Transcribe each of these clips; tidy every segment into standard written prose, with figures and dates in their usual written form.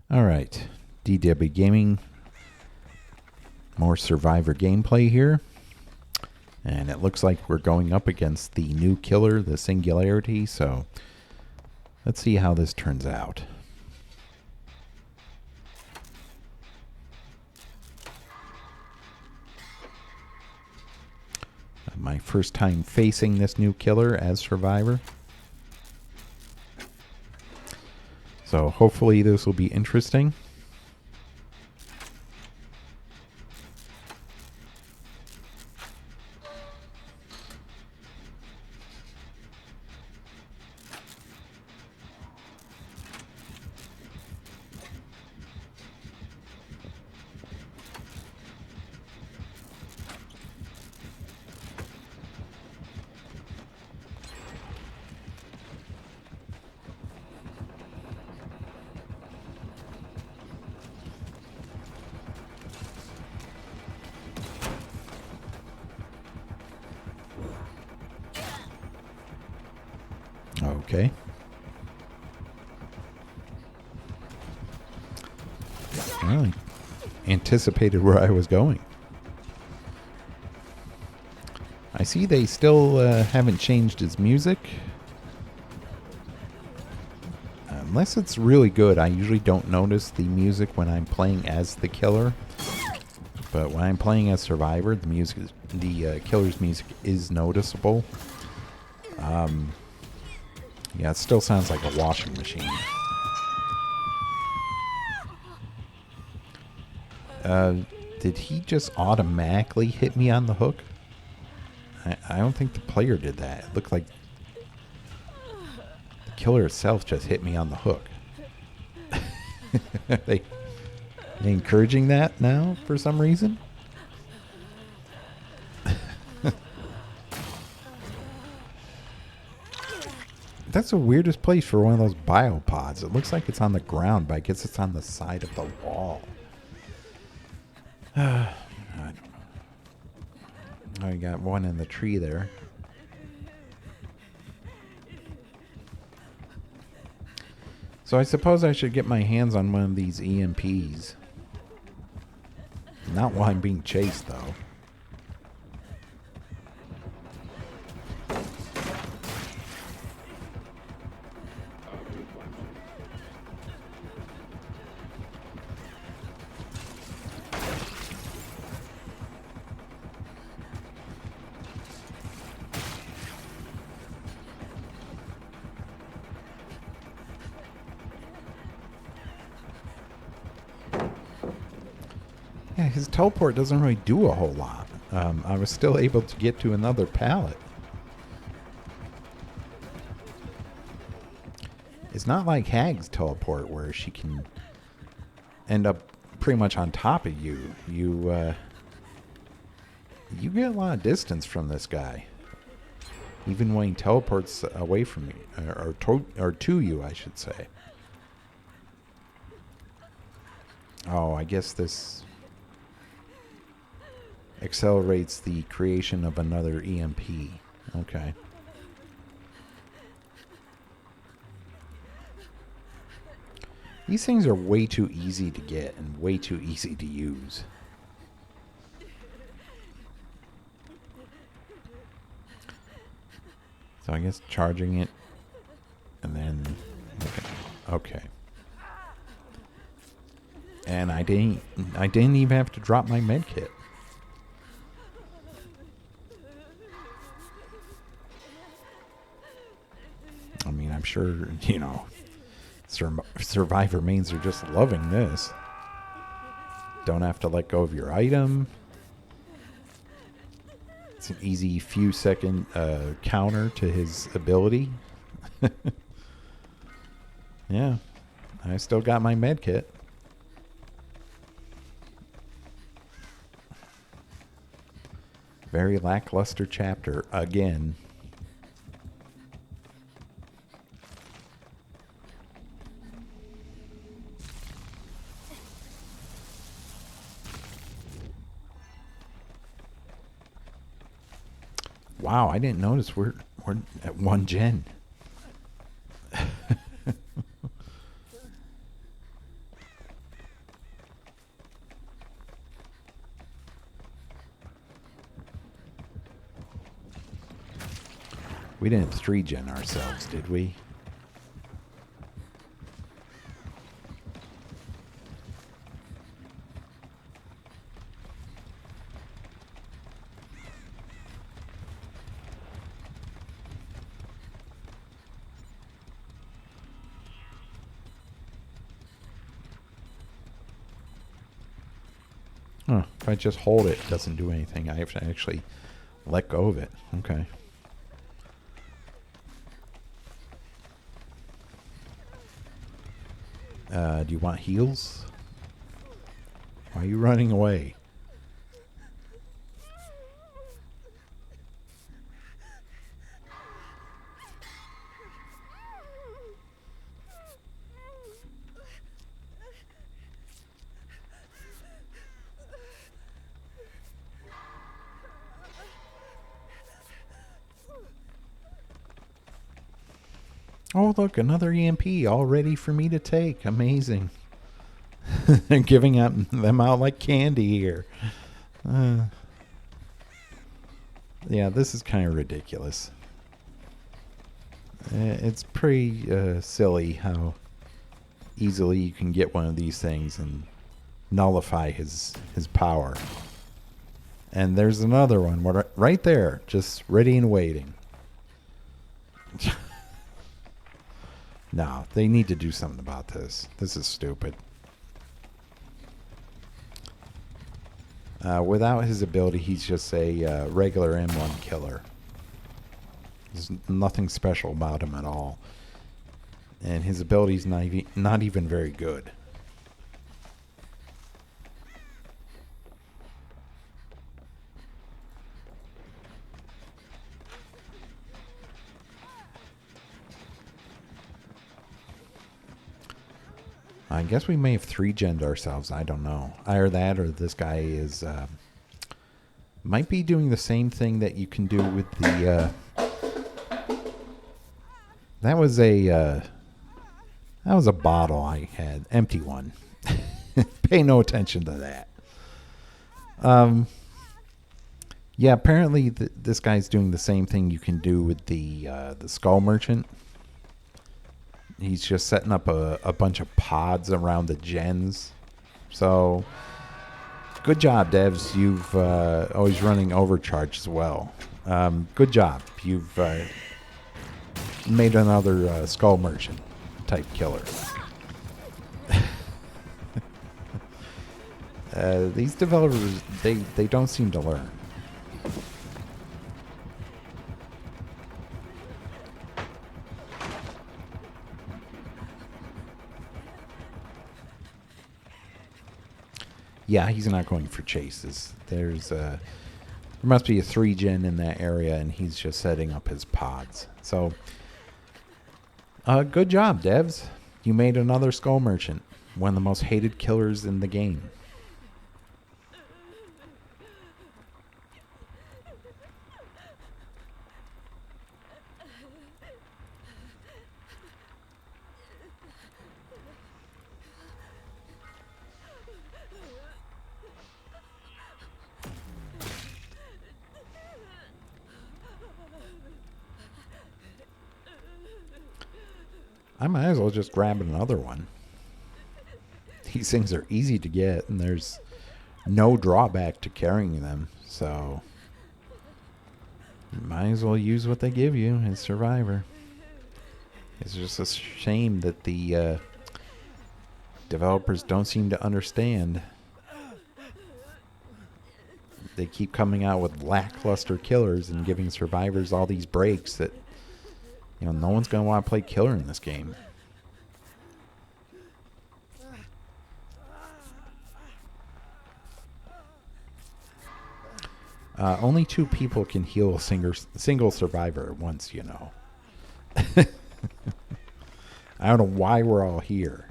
All right, DW Gaming, more Survivor gameplay here. And it looks like we're going up against the new killer, the Singularity, so let's see how this turns out. My first time facing this new killer as Survivor. So hopefully this will be interesting. Okay. Well, I anticipated where I was going. I see they still haven't changed his music. Unless it's really good, I usually don't notice the music when I'm playing as the killer. But when I'm playing as Survivor, the music, the killer's music is noticeable. Yeah, it still sounds like a washing machine. Did he just automatically hit me on the hook? I don't think the player did that. It looked like the killer itself just hit me on the hook. They encouraging that now for some reason? That's the weirdest place for one of those biopods. It looks like it's on the ground, but I guess it's on the side of the wall. I got one in the tree there. So I suppose I should get my hands on one of these EMPs. Not while I'm being chased, though. Yeah, his teleport doesn't really do a whole lot. I was still able to get to another pallet. It's not like Hag's teleport where she can end up pretty much on top of you. You get a lot of distance from this guy, even when he teleports away from you, or to you, I should say. Oh, I guess this accelerates the creation of another EMP. Okay. These things are way too easy to get and way too easy to use. So I guess charging it and then okay. And I didn't even have to drop my med kit. I mean, I'm sure, you know, Survivor mains are just loving this. Don't have to let go of your item. It's an easy few second counter to his ability. Yeah, I still got my med kit. Very lackluster chapter again. Wow, I didn't notice we're at 1 gen. We didn't 3-gen ourselves, did we? Huh. If I just hold it, it doesn't do anything. I have to actually let go of it. Okay. Do you want heals? Why are you running away? Oh, look, another EMP all ready for me to take. Amazing. They're giving them out like candy here. Yeah, this is kind of ridiculous. It's pretty silly how easily you can get one of these things and nullify his power. And there's another one right there, just ready and waiting. No, they need to do something about this. This is stupid. Without his ability, he's just a regular M1 killer. There's nothing special about him at all. And his ability's not even very good. I guess we may have 3-gen'd ourselves. I don't know. Either that or this guy is... might be doing the same thing that you can do with the... That was a bottle I had. Empty one. Pay no attention to that. Yeah, apparently this guy's doing the same thing you can do with the Skull Merchant. He's just setting up a bunch of pods around the gens. So, good job, devs. You've always running overcharge as well. Good job. You've made another Skull Merchant type killer. These developers, they don't seem to learn. Yeah, he's not going for chases. There must be a 3-gen in that area, and he's just setting up his pods. So, good job, devs. You made another Skull Merchant, one of the most hated killers in the game. I might as well just grab another one. These things are easy to get, and there's no drawback to carrying them. So, you might as well use what they give you as Survivor. It's just a shame that the developers don't seem to understand. They keep coming out with lackluster killers and giving survivors all these breaks that... no one's going to want to play killer in this game. Only 2 people can heal a single survivor at once, I don't know why we're all here.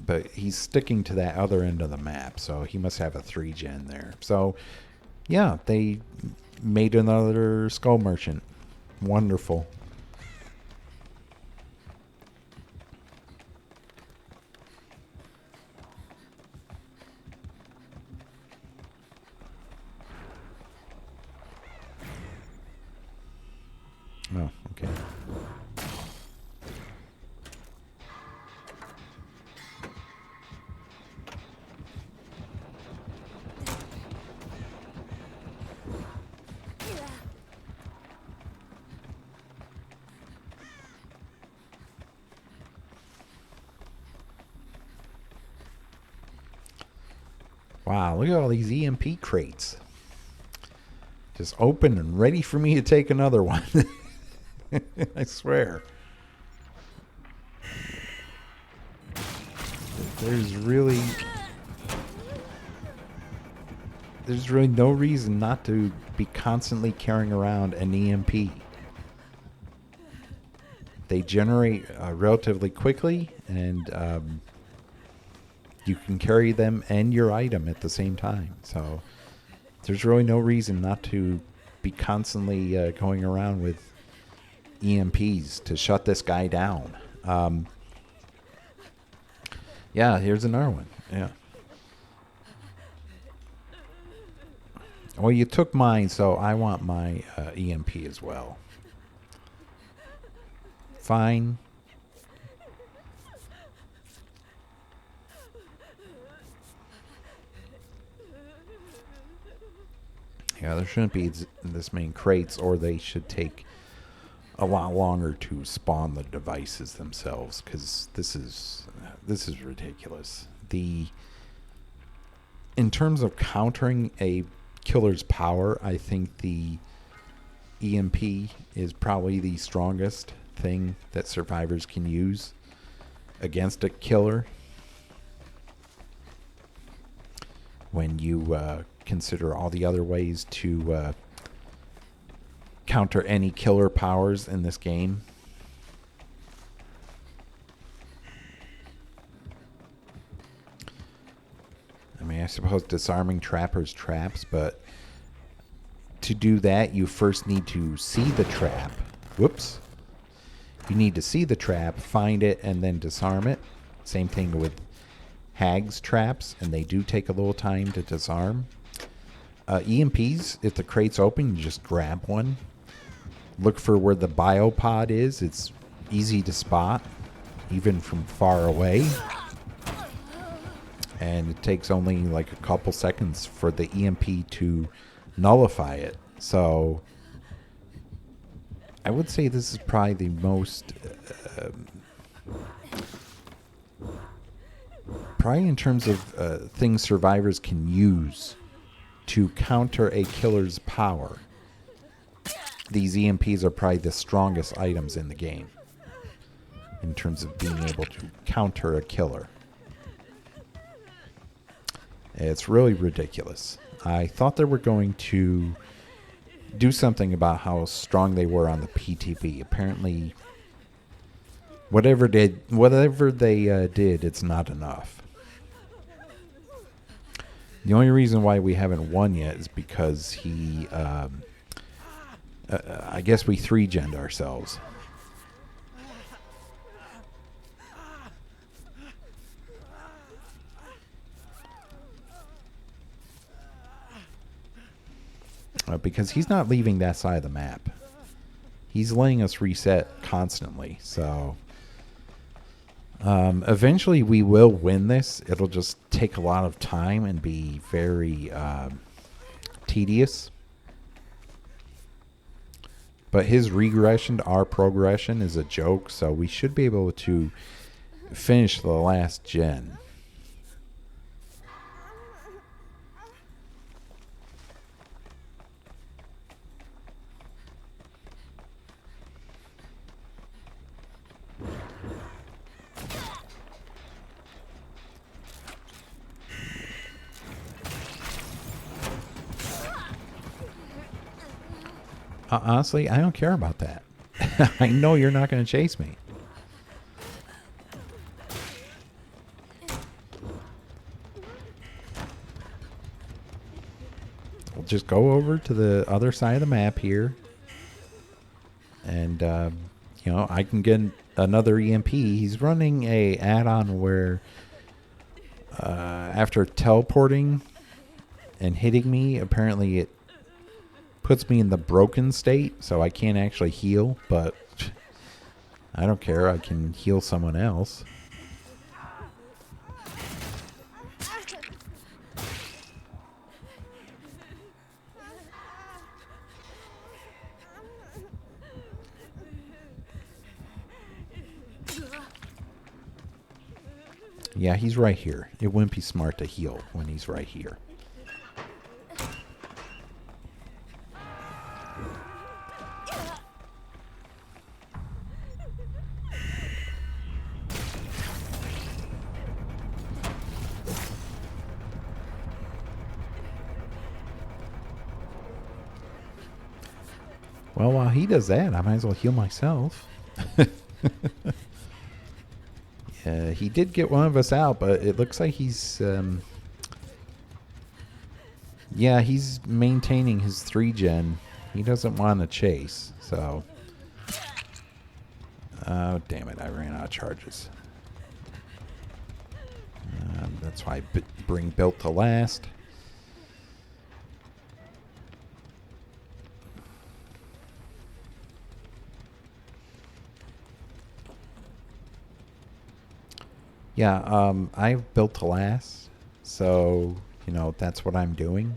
But he's sticking to that other end of the map, so he must have a 3-gen there. So, yeah, they... made another Skull Merchant. Wonderful. Okay. Wow, look at all these EMP crates. Just open and ready for me to take another one. I swear. There's really no reason not to be constantly carrying around an EMP. They generate relatively quickly, and you can carry them and your item at the same time. So there's really no reason not to be constantly going around with EMPs to shut this guy down. Yeah, here's another one. Yeah. Well, you took mine, so I want my EMP as well. Fine. Yeah, there shouldn't be this many crates, or they should take a lot longer to spawn the devices themselves, because this is ridiculous. In terms of countering a killer's power, I think the EMP is probably the strongest thing that survivors can use against a killer. When you consider all the other ways to counter any killer powers in this game. I mean, I suppose disarming trappers' traps, but to do that, you first need to see the trap. Whoops. You need to see the trap, find it, and then disarm it. Same thing with Hag's traps, and they do take a little time to disarm. EMPs, if the crate's open, you just grab one. Look for where the biopod is. It's easy to spot, even from far away. And it takes only like a couple seconds for the EMP to nullify it. So I would say this is probably the most... probably in terms of things survivors can use to counter a killer's power, these EMPs are probably the strongest items in the game in terms of being able to counter a killer. It's really ridiculous. I thought they were going to do something about how strong they were on the PTB. Apparently, whatever they did, it's not enough. The only reason why we haven't won yet is because he, I guess we 3-gened ourselves. Because he's not leaving that side of the map. He's letting us reset constantly, so... eventually we will win this. It'll just take a lot of time and be very tedious. But his regression to our progression is a joke, so we should be able to finish the last gen. Honestly, I don't care about that. I know you're not going to chase me. We'll just go over to the other side of the map here. And, you know, I can get another EMP. He's running a add-on where after teleporting and hitting me, apparently it puts me in the broken state, so I can't actually heal, but I don't care. I can heal someone else. Yeah, he's right here. It wouldn't be smart to heal when he's right here. Well, while he does that, I might as well heal myself. He did get one of us out, but it looks like he's... yeah, he's maintaining his 3-gen. He doesn't want to chase, so... oh, damn it, I ran out of charges. That's why I bring built to last. Yeah, I've built to last, so, you know, that's what I'm doing.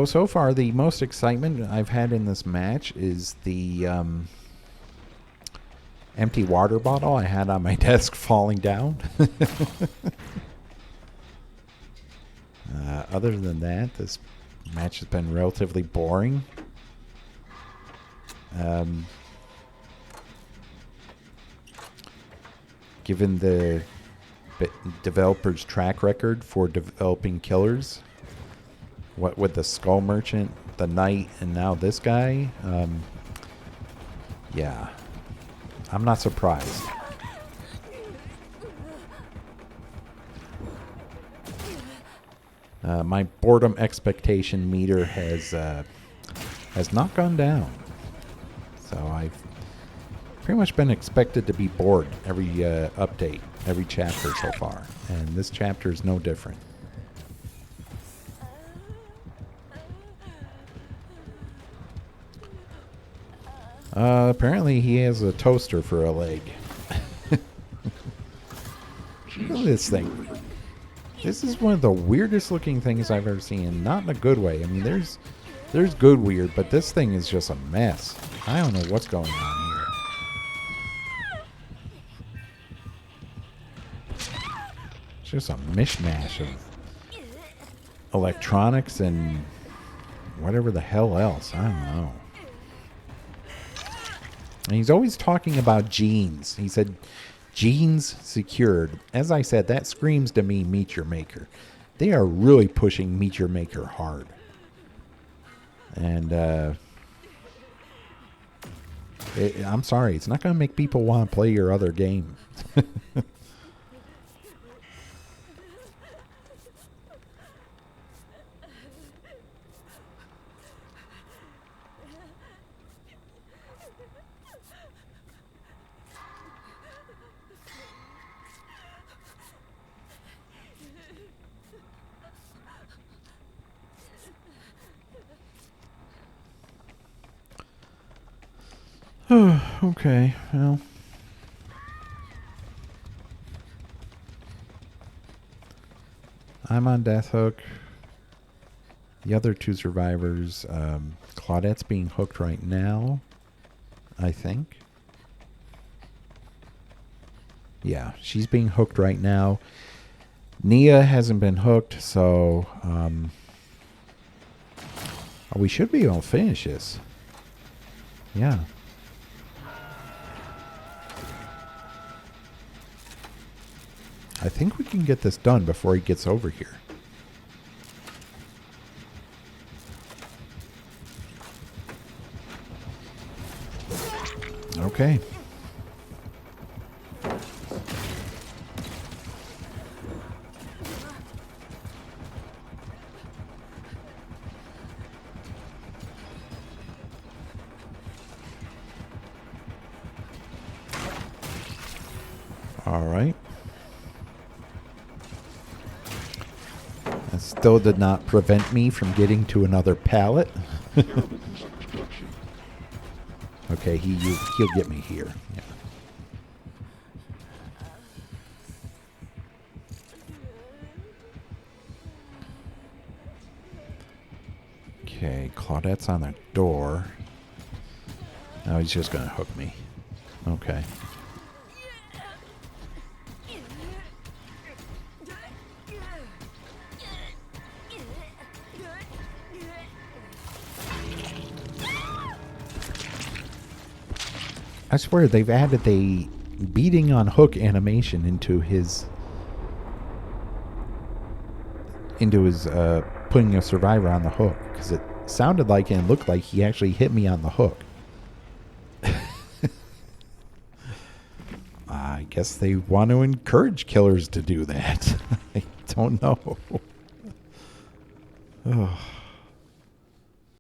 So far, the most excitement I've had in this match is the empty water bottle I had on my desk falling down. Other than that, this match has been relatively boring. Given the developer's track record for developing killers, what with the Skull Merchant, the Knight, and now this guy, yeah, I'm not surprised. My boredom expectation meter has not gone down, so I've pretty much been expected to be bored every update, every chapter so far, and this chapter is no different. Apparently he has a toaster for a leg. Look at this thing. This is one of the weirdest looking things I've ever seen. Not in a good way. I mean, there's good weird, but this thing is just a mess. I don't know what's going on here. It's just a mishmash of electronics and whatever the hell else. I don't know. And he's always talking about genes. He said, genes secured. As I said, that screams to me Meet Your Maker. They are really pushing Meet Your Maker hard. And I'm sorry, it's not going to make people want to play your other game. Okay, well. I'm on Death Hook. The other two survivors, Claudette's being hooked right now, I think. Yeah, she's being hooked right now. Nia hasn't been hooked, so we should be able to finish this. Yeah. I think we can get this done before he gets over here. Okay. All right. That still did not prevent me from getting to another pallet. Okay, he'll get me here. Yeah. Okay, Claudette's on the door. Now he's just going to hook me. Okay. I swear they've added a beating on hook animation into his putting a survivor on the hook, because it sounded like and looked like he actually hit me on the hook. I guess they want to encourage killers to do that. I don't know. Oh.